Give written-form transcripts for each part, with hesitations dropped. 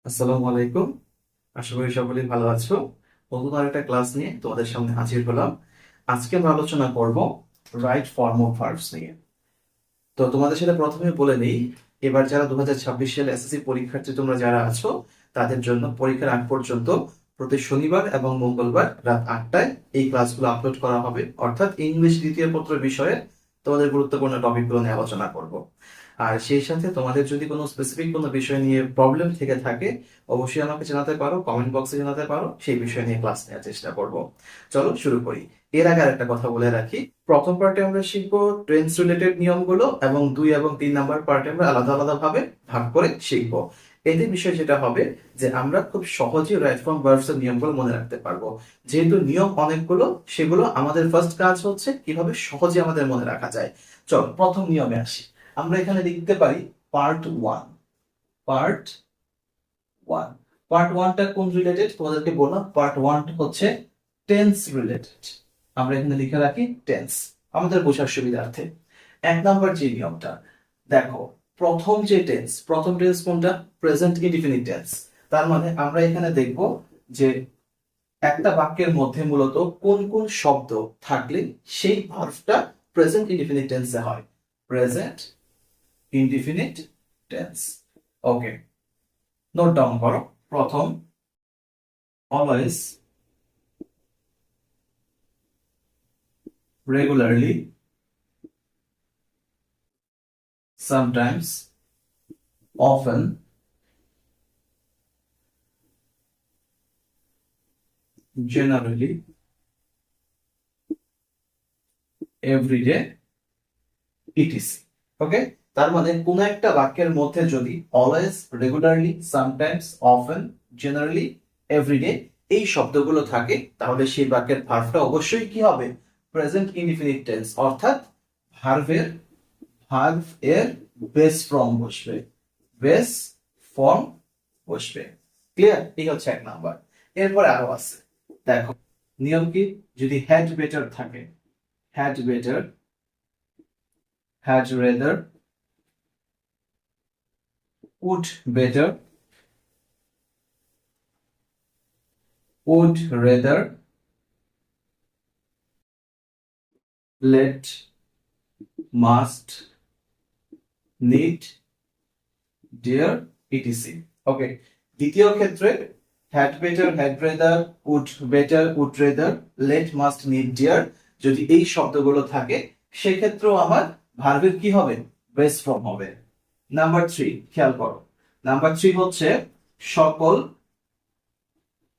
আসসালামু আলাইকুম। আশা করি সকলেই ভালো আছো। নতুন আরেকটা ক্লাস নিয়ে তোমাদের সামনে হাজির হলাম। আজকে আমরা আলোচনা করব রাইট ফর্ম অফ ভার্বস নিয়ে। তো তোমাদের সাথে প্রথমে বলে নেই, এবার যারা 2026 সালে এসএসসি পরীক্ষার্থী তোমরা যারা আছো, তাদের জন্য পরীক্ষার আগ পর্যন্ত প্রতি শনিবার এবং মঙ্গলবার রাত 8টায় এই ক্লাসগুলো আপলোড করা হবে। অর্থাৎ ইংলিশ দ্বিতীয় পত্র বিষয়ে তোমাদের গুরুত্বপূর্ণ টপিকগুলো নিয়ে আলোচনা করব। আর সেই সাথে তোমাদের যদি কোনো স্পেসিফিক কোনো বিষয় নিয়ে প্রবলেম থেকে থাকে, অবশ্যই আমাকে জানাতে পারো, কমেন্ট বক্সে জানাতে পারো, সেই বিষয় নিয়ে ক্লাস নেওয়ার চেষ্টা করব। চলো শুরু করি। এর আগে একটা কথা বলে রাখি, প্রথম পার্টে আমরা শিখবো টেন্স রিলেটেড নিয়মগুলো, এবং 2 এবং 3 নাম্বার পার্টে আমরা আলাদা আলাদা ভাবে ভাগ করে শিখবো। এতে বিষয় যেটা হবে যে আমরা খুব সহজেই রাইট ফর্ম ভার্বস এর নিয়মগুলো মনে রাখতে পারবো। যেহেতু নিয়ম অনেকগুলো, সেগুলো আমাদের ফার্স্ট কাজ হচ্ছে কিভাবে সহজে আমাদের মনে রাখা যায়। চল প্রথম নিয়মে আসি। আমরা এখানে লিখতে পারি part one. Part one part ওয়ানটা কোন রিলেটেড তোমাদেরকে বললাম, পার্ট ওয়ানটা হচ্ছে টেন্স রিলেটেড। আমরা এখানে লিখে রাখি টেন্স, আমাদের বোঝার সুবিধার্থে। এক নাম্বার যে নিয়মটা দেখো, প্রথম টেন্স কোনটা? Present indefinite tense. তার মানে আমরা এখানে দেখব যে একটা বাক্যের মধ্যে মূলত কোন কোন শব্দ থাকলে সেই ভার্বটা প্রেজেন্ট ইনডিফিনিট টেন্সে হয়। Present indefinite tense. Okay, note down করো। প্রথম, always, regularly, sometimes, often, generally, everyday, etc. Okay, তার মানে কোন একটা বাক্যের মধ্যে যদি always, regularly, sometimes, often, generally, everyday এই শব্দগুলো থাকে, তাহলে সেই বাক্যের ভার্বটা অবশ্যই কি হবে? প্রেজেন্ট ইনডিফিনিট টেন্স, অর্থাৎ ভার্ব এর বেস ফর্ম বসবে। বেস ফর্ম বসবে। ক্লিয়ার? এই হচ্ছে এক নাম্বার। এরপর আরো আছে, দেখো নিয়ম কি? যদি হ্যাড বেটার থাকে, had better, had rather, would better, would rather, let, must, need, dare, etc. ওকে, দ্বিতীয় ক্ষেত্রে had better, had rather, would rather, let, must, need, dare যদি এই শব্দগুলো থাকে, সেক্ষেত্রেও আমার ভার্বের কি হবে? বেস ফর্ম হবে। নাম্বার 3 খেয়াল করো। নাম্বার 3 হচ্ছে সকল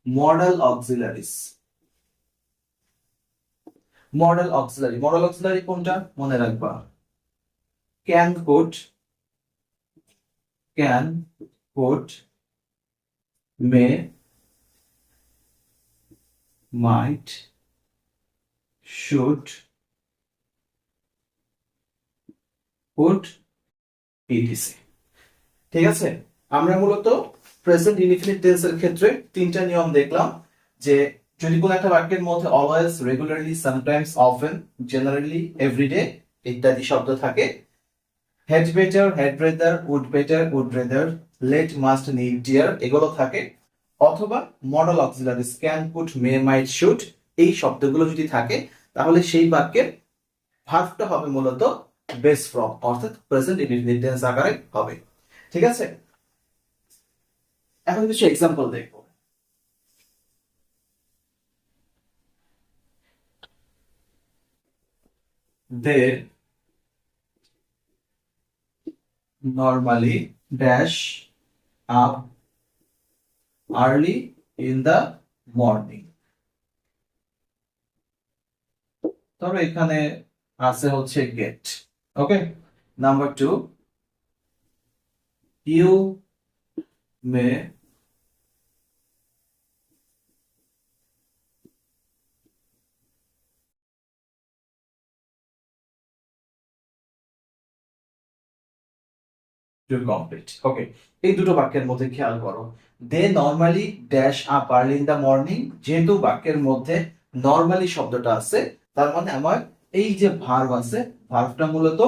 মডেল অক্সিলারিজ। মডেল অক্সিলারি কোনটা? মনে রাখবা, can, could, may, might, should, could, etc. ঠিক আছে, আমরা মূলত প্রেজেন্ট ইনডিফিনিট টেন্সের ক্ষেত্রে তিনটা নিয়ম দেখলাম, যে যদি কোন একটা বাক্যের মধ্যে always, regularly, sometimes, often, generally, everyday ইত্যাদি শব্দ থাকে, had better, had rather, would rather, let, must, need, dare এগুলো থাকে, অথবা modal auxiliaries can, could, may, might, should এই শব্দগুলো যদি থাকে, তাহলে সেই বাক্যের ভার্বটা হবে মূলত বেস ফর্ম, অর্থাৎ প্রেজেন্ট ইনডিফিনিট টেন্স আকারে হবে। ঠিক আছে, এখন কিছু এক্সাম্পল দেখবো। দে normally dash up early in the morning. তবে এখানে আছে হচ্ছে get. Okay, number 2, you may to complete. Okay, এই দুটো বাক্যের মধ্যে খেয়াল করো, they normally dash up early in the morning, যেহেতু বাক্যের মধ্যে নরমালি শব্দটা আছে, তার মানে আমার এই যে ভার্ব আছে, ভার্বটা মূলত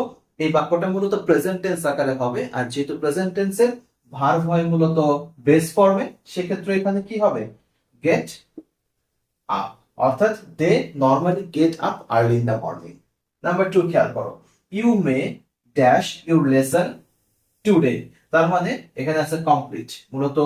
এই বাক্যটা মূলত প্রেজেন্ট টেন্স আকারে হবে, আর যেহেতু প্রেজেন্ট টেন্সের ভার্ব হয় মূলত বেস ফর্মে, সেক্ষেত্রে এখানে কি হবে, গেট আপ, অর্থাৎ they normally get up early in the morning. Number 2 খেয়াল করো, you may dash your lesson today, তার মানে এখানে আছে কমপ্লিট, মূলত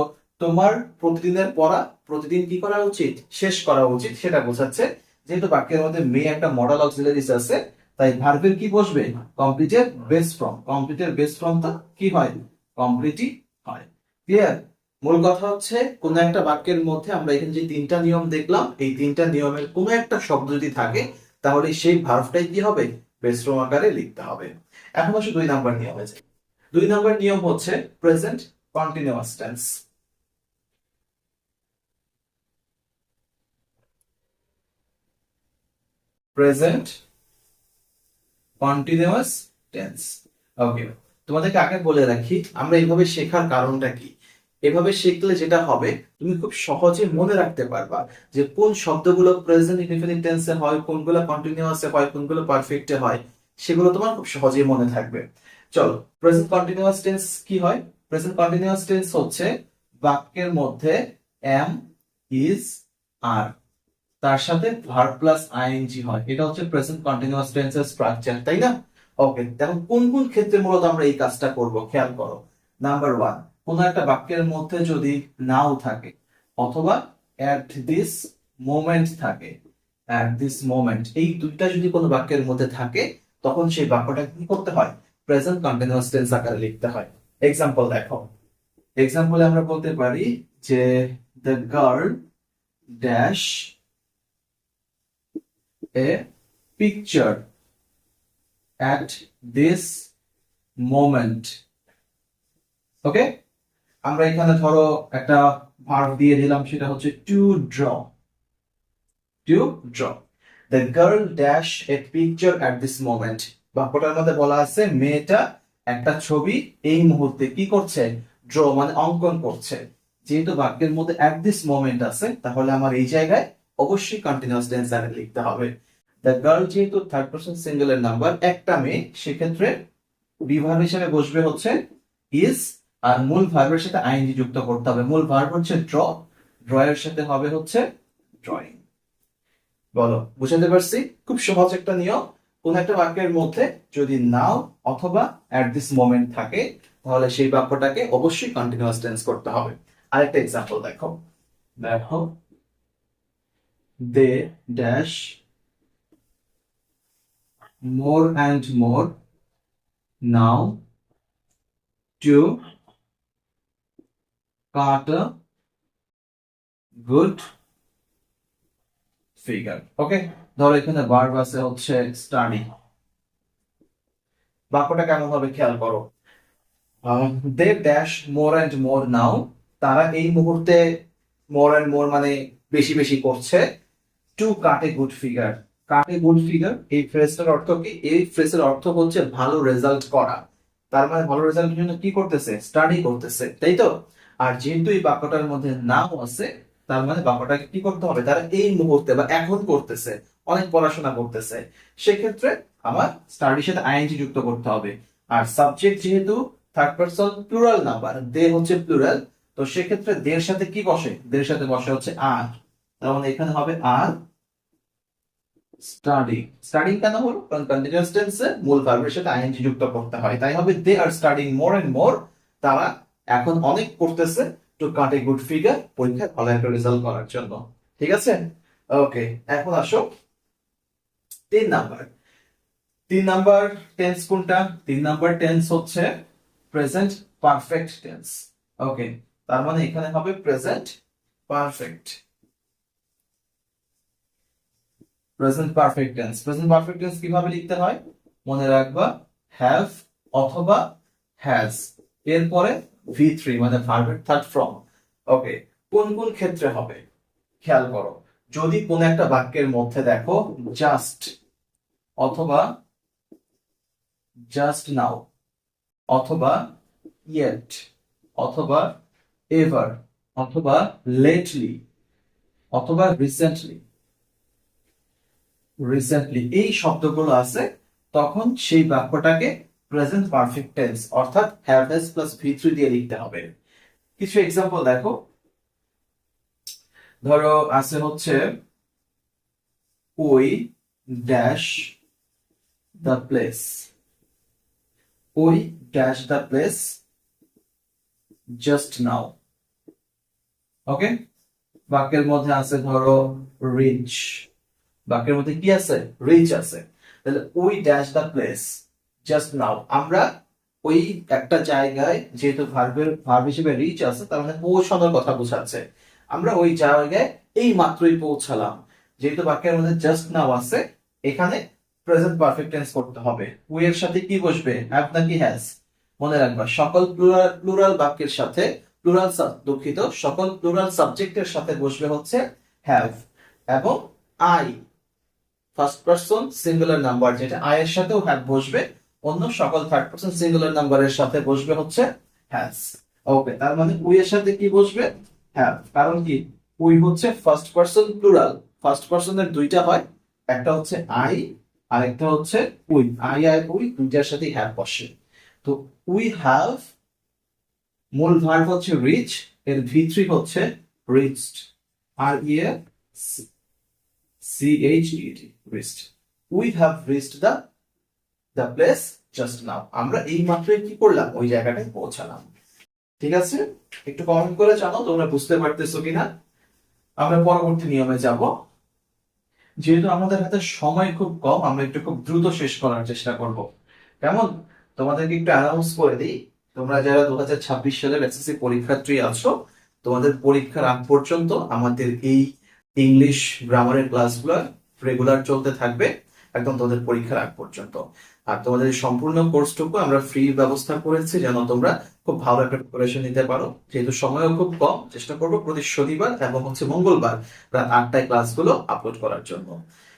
তোমার প্রতিদিনের পড়া প্রতিদিন কি করা উচিত, শেষ করা উচিত, সেটা বোঝাচ্ছে। যেহেতু বাক্যের মধ্যে মে একটা মডাল অক্সিলারিজ আছে, তাই ভার্বের কি বসবে, কমপ্লিটের বেস ফর্ম, কমপ্লিটের বেস ফর্মটা কি হয়, কমপ্লিটই হয়। ক্লিয়ার? মূল কথা হচ্ছে কোন একটা বাক্যের মধ্যে আমরা এখানে যে তিনটা নিয়ম দেখলাম, এই তিনটা নিয়মের কোন একটা শব্দ যদি থাকে, তাহলে সেই ভার্বটাই কি হবে, বেস ফর্ম আকারে লিখতে হবে। এখন আসলে 2 নাম্বার নিয়মে যাই। 2 নম্বর নিয়ম হচ্ছে present continuous tense. Present continuous tense. Okay, তোমাদেরকে আগে বলে রাখি আমরা এইভাবে শেখার কারণটা কি। এভাবে শিখলে যেটা হবে, তুমি খুব সহজে মনে রাখতে পারবা যে কোন শব্দগুলো প্রেজেন্ট ইনডিফিনিট টেন্সে হয়, কোনগুলো কন্টিনিউয়াসে হয়, কোনগুলো পারফেক্টে হয়, সেগুলো তোমার খুব সহজেই মনে থাকবে। চলো, প্রেজেন্ট কন্টিনিউয়াস টেন্স কি হয়? প্রেজেন্ট কন্টিনিউয়াস টেন্স হচ্ছে বাক্যের মধ্যে এম, ইজ, আর তার সাথে ভার্ব প্লাস আইএনজি হয়, এটা হচ্ছে প্রেজেন্ট কন্টিনিউয়াস টেন্সের স্ট্রাকচার, তাই না? ওকে, এখন কোন কোন ক্ষেত্রে মূলত আমরা এই কাজটা করব খেয়াল করো। নাম্বার 1, কোন একটা বাক্যের মধ্যে যদি নাও থাকে অথবা এট দিস মোমেন্ট থাকে, এট দিস মোমেন্ট, এই দুইটা যদি কোনো বাক্যের মধ্যে থাকে, তখন সেই বাক্যটা কি করতে হয়, প্রেজেন্ট কন্টিনিউয়াস টেন্স আকারে লিখতে হয়। এক্সাম্পল দেখো, এক্সাম্পলে আমরা বলতে পারি যে the girl dash a picture at this moment. Okay, আমরা এখানে ধরো একটা ভার্ব দিয়ে দিলাম, সেটা হচ্ছে to draw. To draw, the girl dash a picture at this moment, বাক্যটার মধ্যে বলা আছে মেয়েটা একটা ছবি এই মুহূর্তে কি করছে, ড্র মানে অঙ্কন করছে। যেহেতু বাক্যের মধ্যে অ্যাট দিস মোমেন্ট আছে, তাহলে আমার এই জায়গায় অবশ্যই কন্টিনিউয়াস টেন্স আকারে লিখতে হবে। দ্য গার্ল যেহেতু থার্ড পারসন সিঙ্গুলার নাম্বার, একটা মেয়ে, সেক্ষেত্রে বিভার্ব হিসেবে বসবে হচ্ছে ইজ, আর মূল ভার্বের সাথে আইএনজি যুক্ত করতে হবে। মূল ভার্ব হচ্ছে ড্র, ড্র এর সাথে হবে হচ্ছে ড্রয়িং। বলো, বুঝাতে পারছি? খুব সহজ একটা নিয়ম। কোন একটা বাক্যের মধ্যে যদি নাও অথবা অ্যাট দিস মোমেন্ট থাকে, তাহলে সেই বাক্যটাকে অবশ্যই কন্টিনিউয়াস টেন্স করতে হবে। আরেকটা এক্সাম্পল দেখো, দেখো they dash more and more now to cut a good figure. Okay, ধরো এখানে ভার্ব আছে হচ্ছে স্টাডি, বাক্যটা কেমন হবে খেয়াল করো। They dash more and more নাও, তারা এই মুহূর্তে মোর অ্যান্ড মোর মানে বেশি বেশি করছে, two cut a good figure. Cut a good figure, এই ফ্রেজটার অর্থ কি? এই ফ্রেজের অর্থ হচ্ছে ভালো রেজাল্ট করা। তার মানে ভালো রেজাল্টের জন্য কি করতেছে, স্টাডি করতেছে, তাই তো? আর যেহেতু এই বাক্যটার মধ্যে নাও আছে, তার মানে বাক্যটাকে কি করতে হবে, তারা এই মুহূর্তে বা এখন করতেছে, অনেক পড়াশোনা করতেছে। সেক্ষেত্রে আমার স্টাডির সাথে আইএনজি যুক্ত করতে হবে। আর সাবজেক্ট যেহেতু থার্ড পারসন প্লুরাল নাম্বার, দে হচ্ছে প্লুরাল, তো সেক্ষেত্রে দের সাথে কি বসে, দের সাথে বসে হচ্ছে আর, তার মানে এখানে হবে আর স্টাডিং। স্টাডিং কেন হলো? কারণ কন্টিনিউয়াস টেন্সে মূল ভার্বের সাথে আইএনজি যুক্ত করতে হয়, তাই হবে দে are studying more and more, তারা এখন অনেক করতেছে, two cut a good figure, পরীক্ষায় ভালো একটা রেজাল্ট করার জন্য। ঠিক আছে? ওকে, এখন আসো 3 নাম্বার। 3 নাম্বার টেন্স কোনটা? 3 নাম্বার টেন্স হচ্ছে প্রেজেন্ট পারফেক্ট টেন্স। ওকে, তার মানে এখানে হবে present perfect. Present perfect tense, present perfect tense কিভাবে লিখতে হয় মনে রাখবা, হ্যাভ অথবা হ্যাজ, এরপরে V3 মানে ভার্বের থার্ড ফর্ম। ওকে, কোন কোন ক্ষেত্রে হবে খেয়াল করো। যদি কোন একটা বাক্যের মধ্যে দেখো জাস্ট অথবা জাস্ট নাও অথবা ইয়েট অথবা এভার অথবা লেটলি অথবা রিসেন্টলি, রিসেন্টলি এই শব্দগুলো আছে, তখন সেই বাক্যটাকে প্রেজেন্ট পারফেক্ট টেন্স অর্থাৎ হ্যাভনেস প্লাস ভি3 দিয়ে লিখতে হবে। কিছু এক্সাম্পল দেখো, ধরো আছে হচ্ছে ওই ড্যাশ দ্য প্লেস, ওই dash the place just now. Okay, বাক্যের মধ্যে আছে ধরো রিচ, বাক্যের মধ্যে কি আছে? রিচ আছে। তাহলে we dash the place just নাও, আমরা ওই একটা জায়গায়, যেহেতু ভার্ব হিসেবে রিচ আছে তার মানে পৌঁছানোর কথা বোঝাচ্ছে, আমরা ওই জায়গায় এই মাত্রই পৌঁছালাম। যেহেতু বাক্যের মধ্যে জাস্ট নাও আছে, এখানে প্রেজেন্ট পারফেক্ট টেন্স করতে হবে। উই এর সাথে কি বসবে? হ্যাভ নাকি হ্যাজ? মনে রাখবা সকল প্লুরাল বাক্যের সাথে দুঃখিত, সকল প্লুরাল সাবজেক্টের সাথে বসবে হচ্ছে হ্যাভ, এবং I first person singular number, যেটা আই এর সাথেও হ্যাভ বসবে, অন্য সকল থার্ড পারসন সিঙ্গুলার নাম্বারের সাথে বসবে হচ্ছে হ্যাজ। ওকে, তার মানে উই এর সাথে কি বসবে? হ্যাভ। কারণ কি? উই হচ্ছে ফার্স্ট পারসন প্লুরাল, ফার্স্ট পারসনের দুইটা হয়, একটা হচ্ছে আই আর একটা হচ্ছে উই। আই আর উই দুইটার সাথে হ্যাভ বসে। তো উই হ্যাভ, মূল ভার্ব হচ্ছে রিচ, এর ভি3 হচ্ছে রিচড, আর ইয়ে CHED, reached. We have reached the place just now. আমরা এই মাত্রই কি করলাম? ওই জায়গাটায় পৌঁছালাম। ঠিক আছে, একটু কমেন্ট করে জানো তোমরা বুঝতে পারতেছো কিনা। আমরা পরবর্তী নিয়মে যাব। যেহেতু আমাদের হাতে সময় খুব কম, আমরা একটু খুব দ্রুত শেষ করার চেষ্টা করব। কেমন? তোমাদেরকে একটু অ্যানাউন্স করে দিই, তোমরা যারা 2026 সালের এসএসসি পরীক্ষার্থী আছো, তোমাদের পরীক্ষার আগ পর্যন্ত আমাদের এই ইংলিশ গ্রামারের ক্লাসগুলো রেগুলার চলতে থাকবে একদম তোমাদের পরীক্ষার আগ পর্যন্ত। আর তোমাদের এই সম্পূর্ণ কোর্সটুকু আমরা ফ্রি ব্যবস্থা করেছি যেন তোমরা খুব ভালো একটা প্রিপারেশন নিতে পারো। যেহেতু সময়ও খুব কম, চেষ্টা করবো প্রতি শনিবার এবং হচ্ছে মঙ্গলবার রাত 8টায় ক্লাসগুলো আপলোড করার জন্য।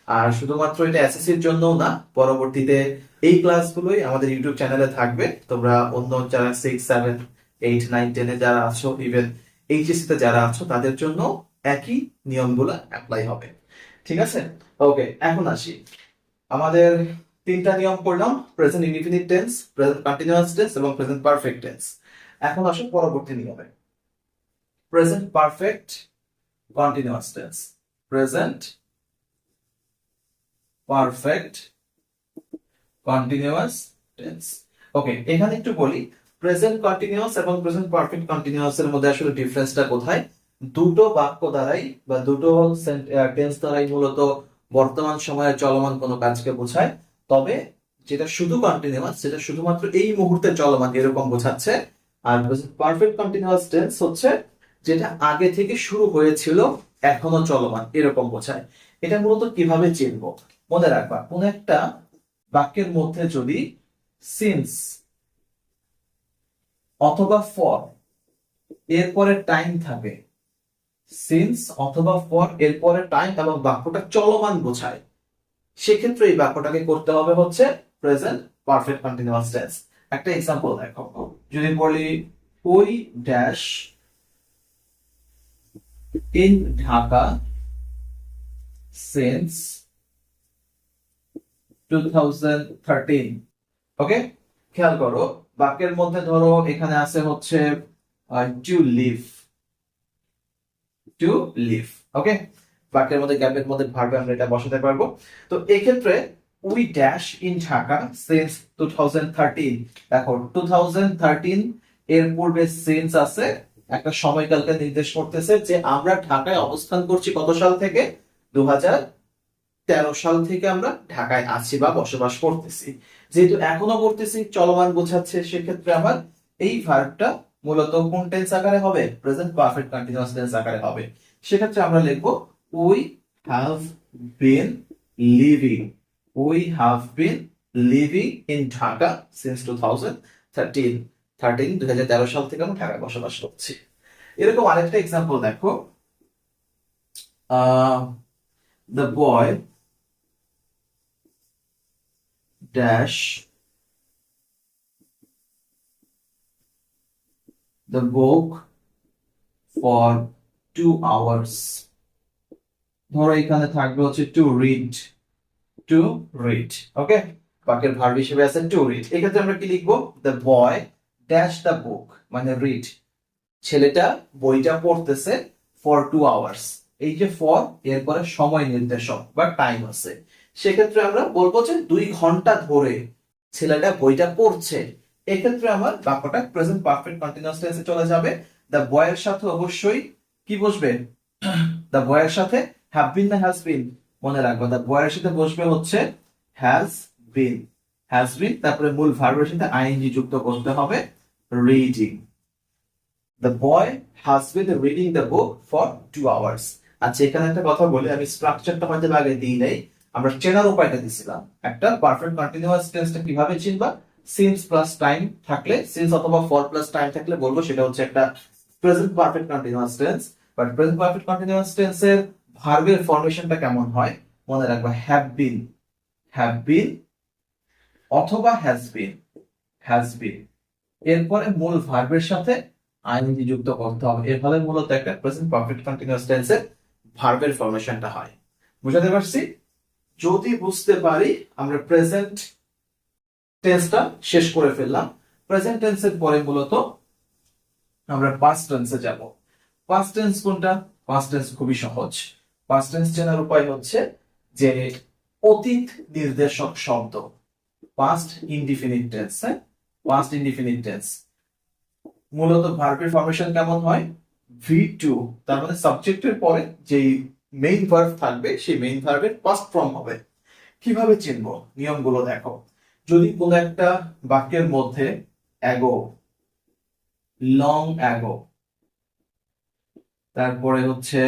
আর শুধুমাত্র এটা এসএসসির জন্য না, পরবর্তীতে এই ক্লাসগুলোই আমাদের ইউটিউব চ্যানেলে থাকবে। তোমরা অন্য যারা 6, 7, 8, 9, 10 যারা আছো, ইভেন এইচএসসি তে যারা আছো, তাদের জন্য একই নিয়মগুলো অ্যাপ্লাই হবে। ঠিক আছে? ওকে, এখন আসি, আমাদের তিনটা নিয়ম করলাম, present indefinite tense, present continuous tense এবং প্রেজেন্ট পারফেক্ট টেন্স। এখন আসো পরবর্তী নিয়মে, present perfect continuous tense. Present perfect continuous tense. Okay, এখানে একটু বলি, প্রেজেন্ট কন্টিনিউয়াস এবং প্রেজেন্ট পারফেক্ট কন্টিনিউয়াস এর মধ্যে আসলে ডিফারেন্সটা কোথায়? দুটো বাক্য দ্বারাই বা দুটো টেন্স দ্বারাই মূলত বর্তমান সময়ে চলমান কোনো কাজকে বোঝায়। তবে যেটা শুধু কন্টিনিউয়াস, সেটা শুধুমাত্র এই মুহূর্তে চলমান এরকম বোঝাচ্ছে। আর পারফেক্ট কন্টিনিউয়াস টেন্স হচ্ছে যেটা আগে থেকে শুরু হয়েছিল, এখনো চলমান এরকম বোঝায়। এটা মূলত কিভাবে চিনবো? মনে রাখবা, কোন একটা বাক্যের মধ্যে যদি সিন্স অথবা ফর এরপরে টাইম থাকে, সিন্স অথবা ফর এরপরে টাইম এবং বাক্যটা চলমান বোঝায়, সেক্ষেত্রে এই বাক্যটাকে করতে হবে হচ্ছে প্রেজেন্ট পারফেক্ট কন্টিনিউয়াস টেন্স। একটা এক্সাম্পল দেখো, যদি বলি ওই ড্যাশ ইন ঢাকা সিন্স 2013। ওকে, খেয়াল করো, বাক্যের মধ্যে ধরো এখানে আছে হচ্ছে টু লিভ, টু লিভ। ওকে, বাক্যের মধ্যে গ্যাপের মধ্যে ভার্বে আমরা এটা বসাতে পারবো। তো এই ক্ষেত্রে we dash in Dhaka since 2013, দেখো 2013 এর পূর্বে সিন্স আছে, একটা সময়কালকে নির্দেশ করতেছে যে আমরা ঢাকায় অবস্থান করছি কত সাল থেকে? 2013 সাল থেকে আমরা ঢাকায় আছি বা বসবাস করতেছি। যেহেতু এখনো করতেছি, চলমান বোঝাচ্ছে, সেক্ষেত্রে আমার এই ভার্বটা মূলত কোন টেন্স আকারে হবে? প্রেজেন্ট পারফেক্ট কন্টিনিউয়াস টেন্স আকারে হবে। সেক্ষেত্রে আমরা লিখবো we have been living, we have been living in Dhaka since 2013 সাল থেকে আমরা ঢাকায় বসবাস করছি। এরকম আরেকটা এক্সাম্পল দেখো, the boy dash the book for 2 hours। ধরো এখানে থাকবে হচ্ছে টু রিড, টু রিড। ওকে, বাক্যের ভার্ব হিসেবে আছে টু রিড। এক্ষেত্রে আমরা কি লিখবো? The boy dash the book, মানে রিড, ছেলেটা বইটা পড়তেছে ফর 2 আওয়ার্স। এই যে ফর, এরপরে সময় নির্দেশক বা টাইম আছে, সেক্ষেত্রে আমরা বলবো যে 2 ঘন্টা ধরে ছেলেটা বইটা পড়ছে। এক্ষেত্রে আমার বাক্যটা প্রেজেন্ট পারফেক্ট কন্টিনিউয়াস টেন্সে চলে যাবে। দ্য বয়ের সাথে অবশ্যই কি বসবে? দ্য বয়ের সাথে হ্যাভ বিন না হ্যাজ বিন? মনে রাখবো, দ্য বয়ের সাথে বসবে হচ্ছে হ্যাজ বিন। হ্যাজ বিন, তারপরে মূল ভার্বের সাথে আইএনজি যুক্ত করতে হবে, reading. The boy has been reading the book for 2 hours. আচ্ছা, এখানে একটা কথা বলি, আমি স্ট্রাকচারটা হয়তো আগে দিই নাই, আমরা চেনার উপায়টা দিছিলাম। একটা পারফেক্ট কন্টিনিউয়াস টেন্সটা কিভাবে চিনবা? সিন্স প্লাস টাইম থাকলে, সিন্স অথবা ফর প্লাস টাইম থাকলে বলবো সেটা হচ্ছে একটা present perfect continuous tense. But present perfect continuous টেন্সের ভার্বের ফরমেশনটা কেমন হয়? মনে রাখবা, হ্যাভ বিন অথবা হ্যাজ বিন, এরপরে মূল ভার্বের সাথে আইএনজি যুক্ত করতে হবে। এর ফলে মূলত একটা প্রেজেন্ট পারফেক্ট কন্টিনিউয়াস টেন্সের ভার্বের ফরমেশনটা হয়। বুঝাতে পারছি? যদি বুঝতে পারি, আমরা প্রেজেন্ট টেন্সটা শেষ করে ফেললাম। প্রেজেন্ট টেন্সের পরে মূলত আমরা পাস্ট টেন্সে যাব। পাস্ট টেন্স কোনটা? পাস্ট টেন্স খুবই সহজ। পাস্ট টেন্স চেনার উপায় হচ্ছে যে অতীত নির্দেশক শব্দ, পাস্ট ইনডিফিনিট টেন্স। হ্যাঁ, পাস্ট ইনডিফিনিট টেন্স মূলত ভার্বের ফরমেশন কেমন হয়? V2, তার মানে সাবজেক্টের পরে যেই মেইন ভার্ব থাকবে সেই মেইন ভার্বের পাস্ট ফর্ম হবে। কিভাবে চিনবো? নিয়মগুলো দেখো। যদি কোনো একটা বাক্যের মধ্যে অ্যাগো, লং অ্যাগো, তারপরে হচ্ছে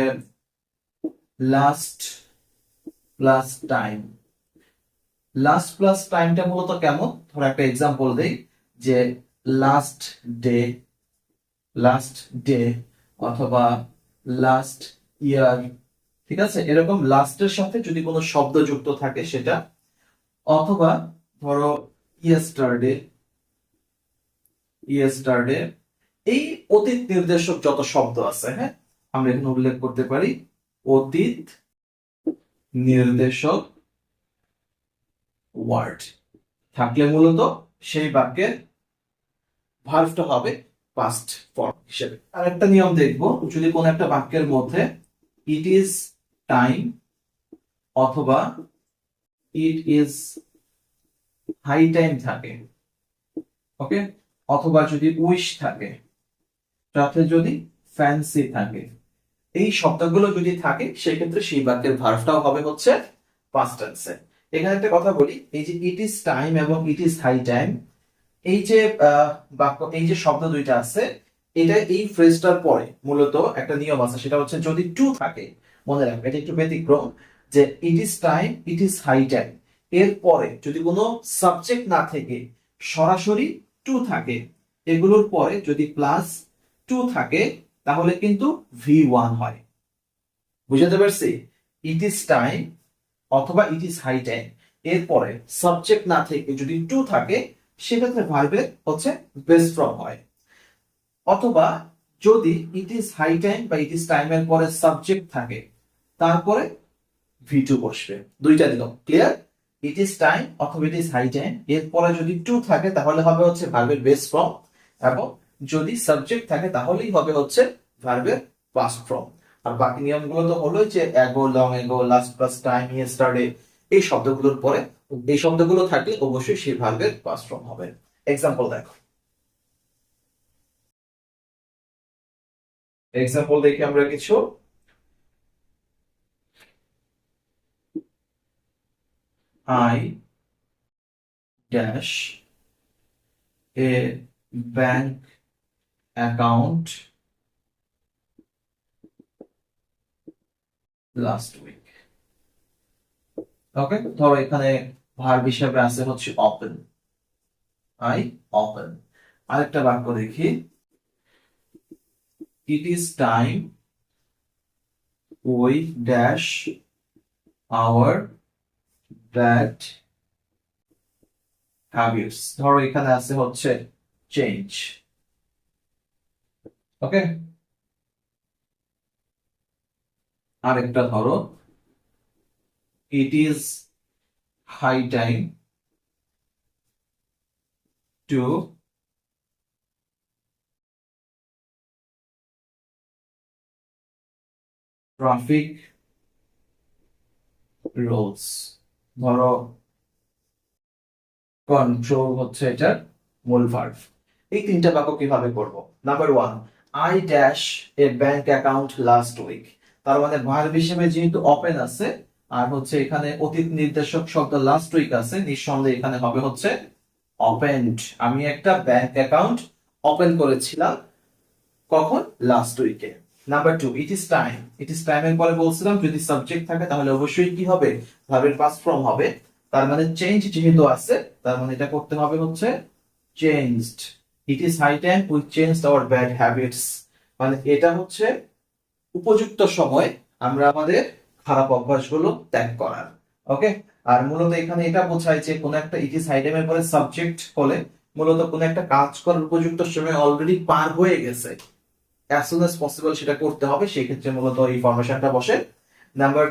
last plus time. Last plus টাইমটা মূলত কেমন? ধরো একটা এক্সাম্পল দেই, যে লাস্ট ডে, লাস্ট ডে অথবা লাস্ট ইয়ার, ঠিক আছে? এরকম লাস্টের সাথে যদি কোনো শব্দ যুক্ত থাকে সেটা, অথবা ধরো ইয়েস্টারডে, ইয়েস্টারডে, এই অতীত নির্দেশক যত শব্দ আছে, হ্যাঁ, আমরা এখানে উল্লেখ করতে পারি অতীত নির্দেশক ওয়ার্ড থাকলে মূলত সেই বাক্যের ভার্বটা হবে পাস্ট ফর্ম হিসেবে। আর একটা নিয়ম দেখবো, যদি কোন একটা বাক্যের মধ্যে ইট ইজ টাইম অথবা ইট ইজ হাই টাইম থাকে, ওকে, অথবা যদি উইশ থাকে, সাথে যদি ফ্যান্সি থাকে, এই শব্দগুলো যদি থাকে সেক্ষেত্রে সেই বাক্যের ভার্বটাও হবে হচ্ছে পাস্ট টেন্সে। এখানে একটা কথা বলি, এই যে ইট ইজ টাইম এবং ইট ইজ হাই টাইম, এই যে বাক্য, এই যে শব্দ দুইটা আছে, এটা এই ফ্রেজটার পরে মূলত একটা নিয়ম আছে, সেটা হচ্ছে যদি টু থাকে, মনে রাখবে এটা একটু ব্যতিক্রম, যে it is time, it is high time, এর পরে যদি কোনো সাবজেক্ট না থেকে সরাসরি টু থাকে, এগুলোর পরে যদি প্লাস টু থাকে তাহলে কিন্তু V1 হয়। বুঝতে পারছি? ইট ইজ টাইম অথবা ইট ইজ হাই টাইম, এরপরে সাবজেক্ট না থেকে যদি টু থাকে সেক্ষেত্রে ভার্বের হচ্ছে বেস ফর্ম হয়। অথবা যদি ইট ইজ হাই টাইম বা ইট ইজ টাইমের পরে সাবজেক্ট থাকে, তারপরে V2 বসবে। দুইটা দিলাম, ক্লিয়ার? ইট ইজ টাইম অথবা ইট ইজ হাই টাইম, এরপরে যদি টু থাকে তাহলে হবে হচ্ছে ভার্বের বেস ফর্ম, এবং যদি সাবজেক্ট থাকে তাহলেই হবে হচ্ছে ভার্বের পাস্ট ফর্ম। আর বাকি নিয়মগুলো তো হলোই, যে ago, long ago, last plus time, yesterday, এই শব্দগুলোর পরে এই শব্দগুলো থাকলে অবশ্যই সেই ভার্বের পাস্ট ফর্ম হবে। এক্সাম্পল দেখো, এক্সাম্পল দেখি আমরা কিছু। I dash a bank account last week. Okay, ধরো এখানে ভার্ব হিসেবে আছে হচ্ছে ওপেন, আই ওপেন। আরেকটা বাক্য দেখি, it is time we dash our bad habits. ধরো এখানে আছে হচ্ছে চেঞ্জ, ওকে। আরেকটা ধরো, it is high time to traffic rules. ধরো কন্ট্রোল হচ্ছে এটার মূল ভার্ব। এই তিনটা বাক্য কিভাবে করব? Number one, I dash a bank account last week. তার মানে ভার্ব হিসেবে যেহেতু ওপেন আছে আর হচ্ছে এখানে অতীত নির্দেশক শব্দ লাস্ট উইক আছে, নিঃসন্দেহে এখানে হবে হচ্ছে ওপেনড। আমি একটা ব্যাংক অ্যাকাউন্ট ওপেন করেছিলাম কখন? লাস্ট উইকে। Number two, it is time. It is টাইমের পরে বলছিলাম যদি সাবজেক্ট থাকে তাহলে অবশ্যই কি হবে? ভার্বের পাস্ট ফর্ম হবে। তার মানে চেঞ্জ যেহেতু আছে তার মানে এটা করতে হবে হচ্ছে changed. It is high time we changed our bad habits. মানে এটা হচ্ছে উপযুক্ত সময় আমরা আমাদের খারাপ অভ্যাসগুলো ত্যাগ করার। ওকে। আর মূলত এখানে এটা বোঝায় যে কোন একটা ইট ইজ হাই টাইমের পরে সাবজেক্ট হলে মূলত কোন একটা কাজ করার উপযুক্ত সময় অলরেডি পার হয়ে গেছে, অ্যাজ সুন অ্যাজ পসিবল সেটা করতে হবে, সেই ক্ষেত্রে মূলত এই ফরমেশনটা বসে। নাম্বার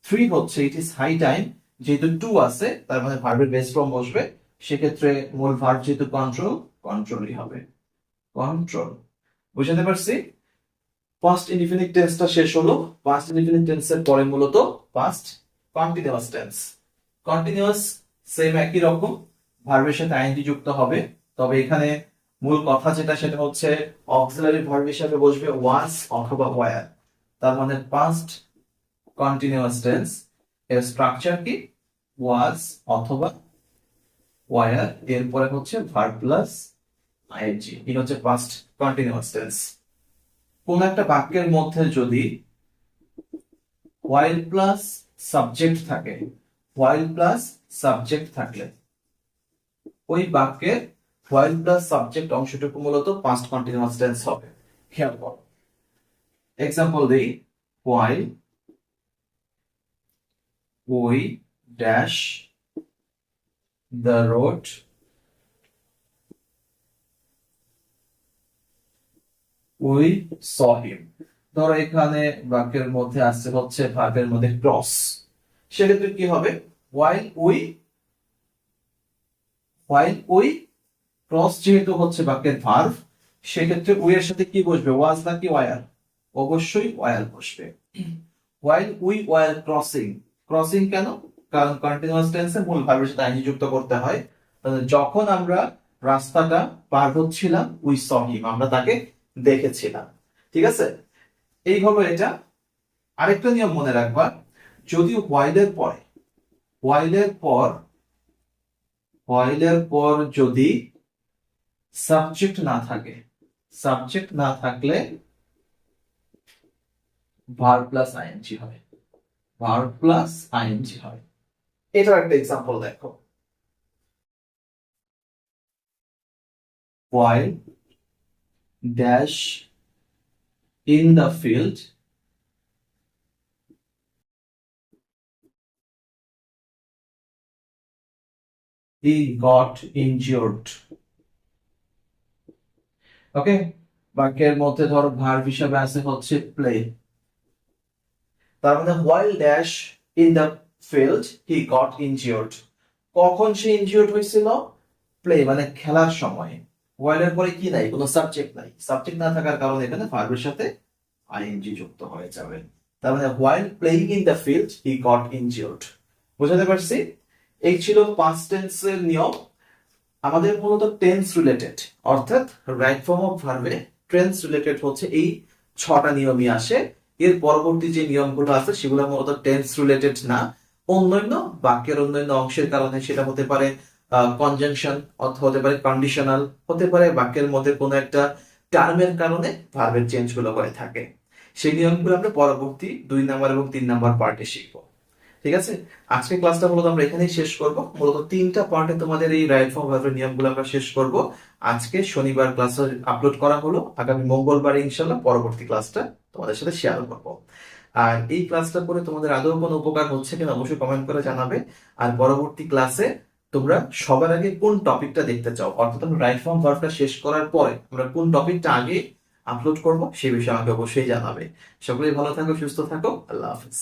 থ্রি হচ্ছে ইট ইজ হাই টাইম, যেহেতু টু আছে তার মানে ভার্বের বেস ফর্ম বসবে, সেক্ষেত্রে মূল ভার্ব যেহেতু কন্ট্রোল, কন্ট্রোলই হবে, কন্ট্রোল। বুঝতে পারছি? পাস্ট ইনডিফিনিট টেন্সটা শেষ হলো। পাস্ট ইনডিফিনিট টেন্সের পরে মূলত past continuous tense. Continuous same একই রকম, ভার্বের সাথে আইএনজি যুক্ত হবে, তবে এখানে মূল কথা যেটা সেটা হচ্ছে অক্সিলারি ভার্ব হিসেবে বসবে ওয়াজ অথবা ওয়্যার। তার মানে পাস্ট কন্টিনিউয়াস টেন্স এর স্ট্রাকচার কি? ওয়াজ অথবা ওয়্যার, এরপরে হচ্ছে ভার্ব প্লাস আইএনজি। এই হচ্ছে পাস্ট কন্টিনিউয়াস টেন্স। কোন একটা বাক্যের মধ্যে যদি while প্লাস সাবজেক্ট থাকে, while প্লাস সাবজেক্ট থাকলে ওই বাক্যের while প্লাস সাবজেক্ট অংশটুকু মূলত পাস্ট কন্টিনিউয়াস টেন্স হবে। খেয়াল করো, এক্সাম্পল দেই, while we dash the road we saw him। ধরো এখানে বাক্যের মধ্যে আসছে হচ্ছে ভার্বের মধ্যে ক্রস, সেক্ষেত্রে কি হবে? while we ক্রস যেহেতু হচ্ছে বাক্যের ভার্ব, সেক্ষেত্রে উই এর সাথে কি বসবে? ওয়াজ নাকি ওয়্যার? অবশ্যই ওয়্যার বসবে। while we were crossing, crossing কেন? কারণ কন্টিনিউয়াস টেন্সে মূল ভার্বের সাথে আইএনজি যুক্ত করতে হয়। যখন আমরা রাস্তাটা পার হচ্ছিলাম উই স হিম, আমরা তাকে দেখেছিলাম। ঠিক আছে, এই হলো এটা। আরেকটা নিয়ম মনে রাখবা, যদি হোয়াইলের পরে হোয়াইলের পর যদি সাবজেক্ট না থাকে, সাবজেক্ট না থাকলে ভার্ব প্লাস আইএনজি হয়, ভার্ব প্লাস আইএনজি হয়। এটার একটা এক্সাম্পল দেখো, while dash in the field he got injured। ওকে, বাক্যের মধ্যে ধরো ভার্ব হিসাবে আছে হচ্ছে প্লে, তার মানে while dash in the field he got injured। কখন সে ইনজিওর্ড হয়েছিল? প্লে মানে খেলার সময়। while এর পরে কি নাই? কোনো সাবজেক্ট নাই, সাবজেক্ট না থাকার কারণে এখানে ভার্বের সাথে আইএনজি যুক্ত হয়ে যাবে। তার মানে while playing in the field he got injured। বুঝাতে পারছি? এই ছিল পাস্ট টেন্সের নিয়ম। আমাদের মূলত টেন্স রিলেটেড, অর্থাৎ রাইট ফর্ম অফ ভার্বে টেন্স রিলেটেড হচ্ছে এই 6টা নিয়মই আসে। এর পরবর্তী যে নিয়মগুলো আছে সেগুলো মূলত টেন্স রিলেটেড না, অন্যান্য বাক্যের অন্যান্য অংশের কারণে, সেটা হতে পারে কনজাংশন অথবা হতে পারে কন্ডিশনাল, হতে পারে বাক্যের মধ্যে কোনো একটা টার্মের কারণে ভার্বের চেঞ্জ গুলো হয়ে থাকে। সেই নিয়মগুলো আমরা পরবর্তী 2 নাম্বার এবং 3 নাম্বার পার্টে শিখবো। ঠিক আছে, আজকে ক্লাসটা মূলত আমরা এখানেই শেষ করব। মূলত 3টা পার্টে তোমাদের এই রাইট ফর্ম ভার্বের নিয়মগুলো আমরা শেষ করব। আজকে শনিবার ক্লাস আপলোড করা হলো, আগামী মঙ্গলবার ইনশাআল্লাহ পরবর্তী ক্লাসটা তোমাদের সাথে শেয়ার করব। আর এই ক্লাসটা করে তোমাদের আদৌ কোনো উপকার হচ্ছে কিনা অবশ্যই কমেন্ট করে জানাবে। আর পরবর্তী ক্লাসে তোমরা সবার আগে কোন টপিকটা দেখতে চাও, অর্থাৎ আমরা রাইট ফর্ম ভার্বটা শেষ করার পরে আমরা কোন টপিকটা আগে আপলোড করব সেই বিষয়ে আমাকে অবশ্যই জানাবে। সকলেই ভালো থাকো, সুস্থ থাকো, আল্লাহ হাফেজ।